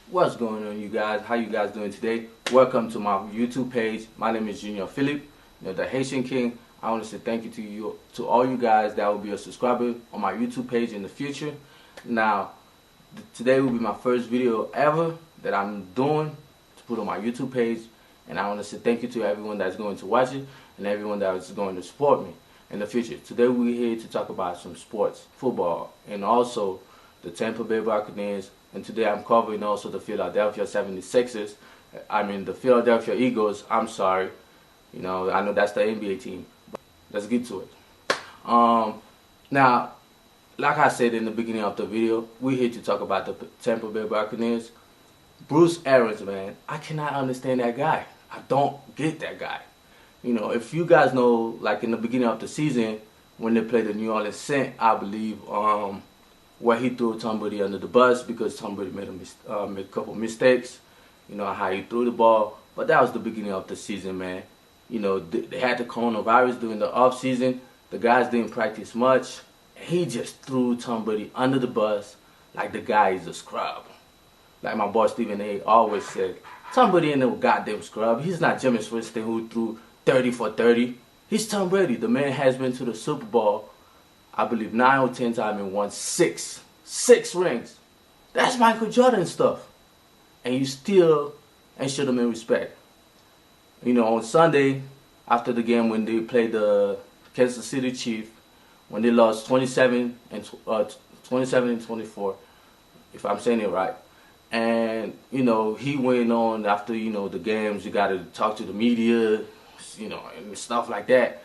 What's going on, you guys? How you guys doing today? Welcome to my YouTube page. My name is Junior Philip, the Haitian King. I want to say thank you to all you guys that will be a subscriber on my YouTube page in the future. Now, today will be my first video ever that I'm doing to put on my YouTube page, and I want to say thank you to everyone that's going to watch it and everyone that is going to support me in the future. Today we're here to talk about some sports, football, and also the Tampa Bay Buccaneers. And today I'm covering also the Philadelphia 76ers. The Philadelphia Eagles. I'm sorry. I know that's the NBA team. But let's get to it. Now, like I said in the beginning of the video, we're here to talk about the Tampa Bay Buccaneers. Bruce Arians, man, I cannot understand that guy. I don't get that guy. If you guys know, like in the beginning of the season, when they played the New Orleans Saints, I believe, where he threw Tom Brady under the bus because Tom Brady made a couple mistakes, how he threw the ball. But that was the beginning of the season, man. They had the coronavirus during the off season. The guys didn't practice much. He just threw Tom Brady under the bus like the guy is a scrub. Like my boy Stephen A. always said, Tom Brady ain't no goddamn scrub. He's not Jameis Winston who threw 30 for 30. He's Tom Brady. The man has been to the Super Bowl, I believe 9 or 10 times and won six rings. That's Michael Jordan stuff. And you still ain't showed him in respect. On Sunday, after the game when they played the Kansas City Chiefs, when they lost 27 and 24, if I'm saying it right. And, he went on after, the games, you got to talk to the media, and stuff like that.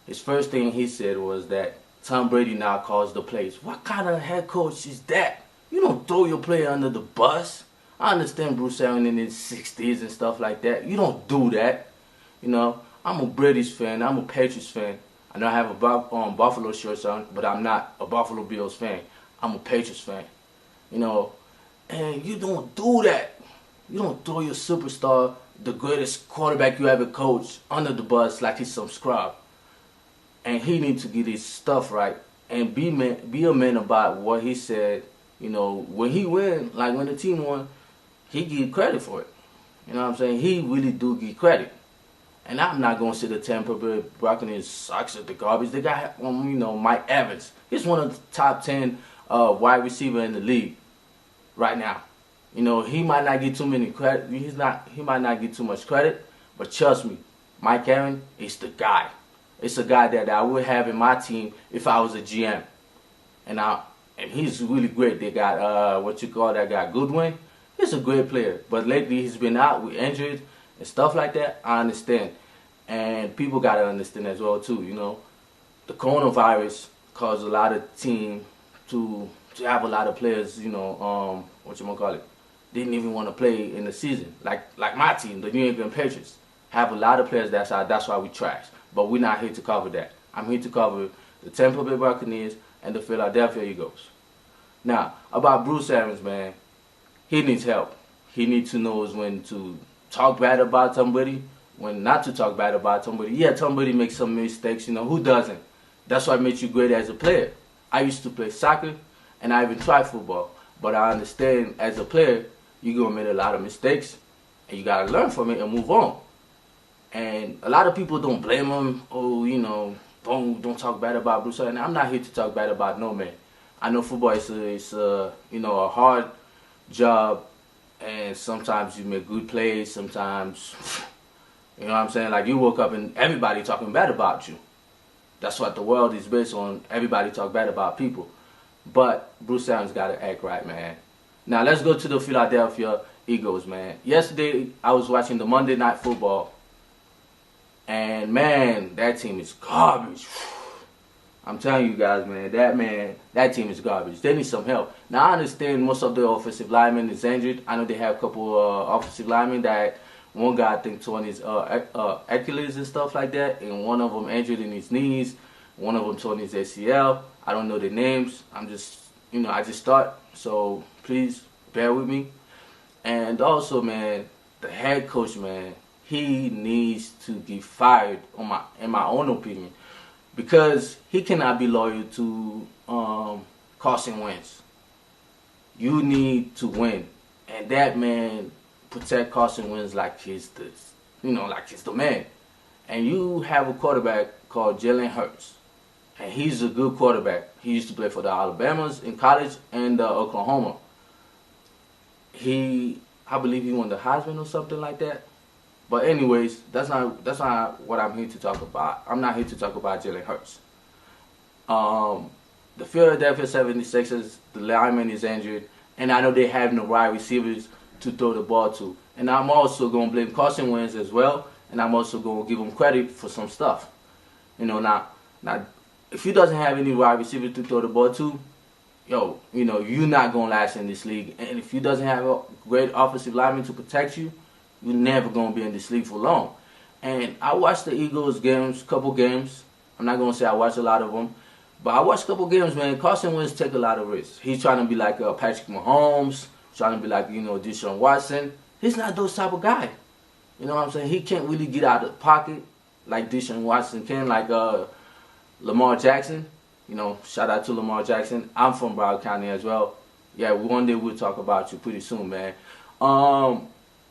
His first thing he said was that Tom Brady now calls the plays. What kind of head coach is that? You don't throw your player under the bus. I understand Bruce Arians in his 60s and stuff like that. You don't do that. I'm a British fan. I'm a Patriots fan. I know I have a Buffalo shirts on, but I'm not a Buffalo Bills fan. I'm a Patriots fan. And you don't do that. You don't throw your superstar, the greatest quarterback you ever coached, under the bus like he's some scrub. And he needs to get his stuff right and be a man about what he said. When he win, like when the team won, he get credit for it. You know what I'm saying? He really do get credit. And I'm not going to say the Tampa Bay Buccaneers sucks at the garbage. They got, Mike Evans. He's one of the top 10 wide receiver in the league right now. He might not get too many credit. He might not get too much credit. But trust me, Mike Evans is the guy. It's a guy that I would have in my team if I was a GM. And he's really great. They got, that guy, Goodwin. He's a great player. But lately he's been out with injuries and stuff like that. I understand. And people got to understand as well, too. The coronavirus caused a lot of teams to have a lot of players, didn't even want to play in the season. Like my team, the New England Patriots, have a lot of players that's why we trash. But we're not here to cover that. I'm here to cover the Tampa Bay Buccaneers and the Philadelphia Eagles. Now, about Bruce Arians, man, he needs help. He needs to know when to talk bad about somebody, when not to talk bad about somebody. Yeah, somebody makes some mistakes, who doesn't? That's what makes you great as a player. I used to play soccer, and I even tried football. But I understand as a player, you're going to make a lot of mistakes, and you got to learn from it and move on. And a lot of people don't blame him. Oh, don't talk bad about Bruce Arians. I'm not here to talk bad about no man. I know football is a hard job, and sometimes you make good plays. Sometimes, what I'm saying? Like you woke up and everybody talking bad about you. That's what the world is based on. Everybody talk bad about people. But Bruce Arians got to act right, man. Now let's go to the Philadelphia Eagles, man. Yesterday I was watching the Monday Night Football. And man, that team is garbage. I'm telling you guys, that team is garbage. They need some help. Now I understand most of the offensive linemen is injured. I know they have a couple offensive linemen that one guy I think torn his Achilles and stuff like that, and one of them injured in his knees. One of them torn his ACL. I don't know their names. I just start. So please bear with me. And also, man, the head coach, man, he needs to get fired, in my own opinion, because he cannot be loyal to Carson Wentz. You need to win, and that man protect Carson Wentz like he's the, like he's the man. And you have a quarterback called Jalen Hurts, and he's a good quarterback. He used to play for the Alabamas in college and Oklahoma. I believe he won the Heisman or something like that. But anyways, that's not what I'm here to talk about. I'm not here to talk about Jalen Hurts. The Philadelphia 76ers, the lineman is injured, and I know they have no wide receivers to throw the ball to. And I'm also going to blame Carson Wentz as well, and I'm also going to give him credit for some stuff. Now, if he doesn't have any wide receivers to throw the ball to, you're not going to last in this league. And if he doesn't have a great offensive lineman to protect you, you're never going to be in this league for long. And I watched the Eagles games, couple games. I'm not going to say I watched a lot of them, but I watched a couple games, man. Carson Wentz take a lot of risks. He's trying to be like Patrick Mahomes, trying to be like, Deshaun Watson. He's not those type of guy. You know what I'm saying? He can't really get out of the pocket like Deshaun Watson can, like Lamar Jackson. Shout out to Lamar Jackson. I'm from Broward County as well. Yeah, one day we'll talk about you pretty soon, man.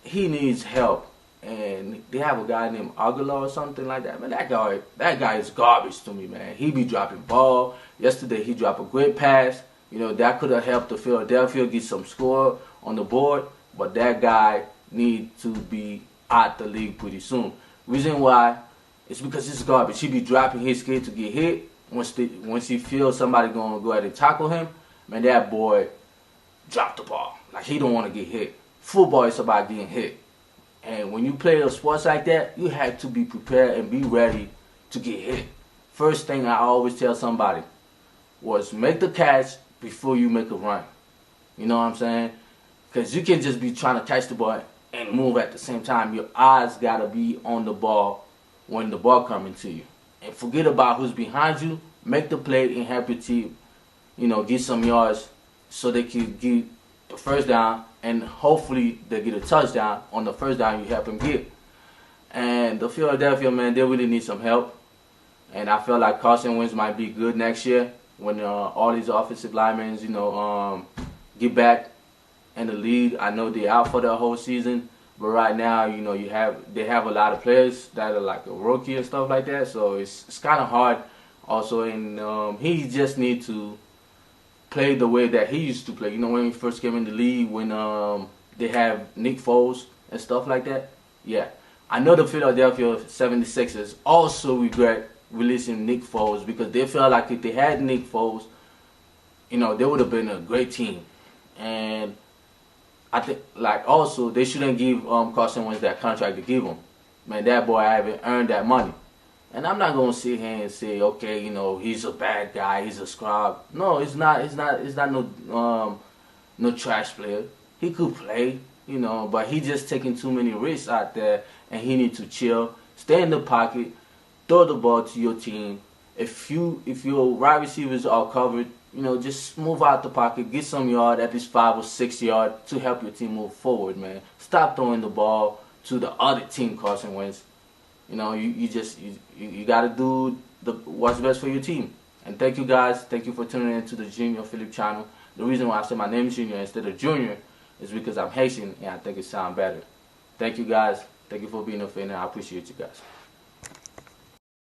He needs help. And they have a guy named Aguilar or something like that. Man, that guy is garbage to me, man. He be dropping ball. Yesterday he dropped a great pass. That could have helped the Philadelphia get some score on the board. But that guy needs to be out the league pretty soon. Reason why is because it's garbage. He be dropping his kid to get hit. Once he feels somebody gonna go ahead and tackle him, man, that boy dropped the ball. Like, he don't want to get hit. Football is about getting hit. And when you play a sports like that, you have to be prepared and be ready to get hit. First thing I always tell somebody was make the catch before you make a run. You know what I'm saying? Because you can just be trying to catch the ball and move at the same time. Your eyes got to be on the ball when the ball coming to you. And forget about who's behind you. Make the play and help your team, get some yards so they can get the first down. And hopefully they get a touchdown on the first down you help them get. And the Philadelphia, man, they really need some help. And I feel like Carson Wentz might be good next year when all these offensive linemen, get back in the league. I know they're out for the whole season, but right now, they have a lot of players that are like a rookie and stuff like that. So it's kind of hard. Also, and he just needs to play the way that he used to play. When he first came in the league, when they have Nick Foles and stuff like that. Yeah, I know the Philadelphia 76ers also regret releasing Nick Foles because they felt like if they had Nick Foles, they would have been a great team. And I think, also, they shouldn't give Carson Wentz that contract to give him. Man, that boy haven't earned that money. And I'm not gonna sit here and say, okay, he's a bad guy, he's a scrub. No, it's not no trash player. He could play, but he just taking too many risks out there, and he need to chill, stay in the pocket, throw the ball to your team. If your wide receivers are covered, just move out the pocket, get some yard, at least 5 or 6 yards to help your team move forward, man. Stop throwing the ball to the other team, Carson Wentz. You got to do what's best for your team. And thank you guys. Thank you for tuning in to the Junior Philip channel. The reason why I say my name is Junior instead of Junior is because I'm Haitian and I think it sounds better. Thank you guys. Thank you for being a fan, and I appreciate you guys.